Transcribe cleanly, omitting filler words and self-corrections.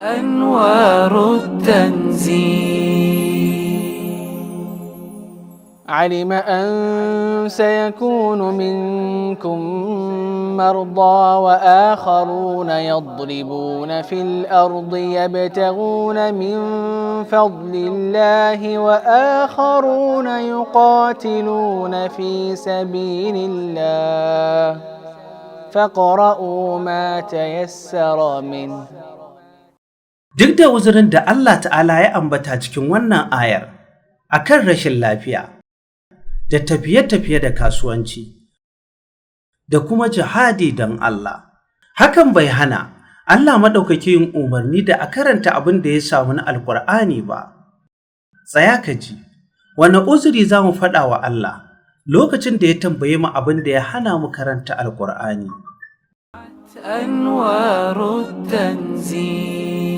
أنوار التنزيل. علم أن سيكون منكم مرضى وآخرون يضربون في الأرض يبتغون من فضل الله وآخرون يقاتلون في سبيل الله فاقرؤوا ما تيسر منه. Duk da uzurin da Allah Ta'ala ya ambata cikin wannan ayar akan rashin lafiya da tafiye-tafiye da kasuwanci da kuma jihadi don Allah, hakan bai hana Allah maɗaukaki yin umarni da a karanta abin da ya samu na Alƙur'ani ba. Tsaya ka ji, wane uzuri za mu faɗa wa Allah lokacin da ya tambaye mu abin da ya hana mu karanta Alƙur'ani? أنوار التنزيل.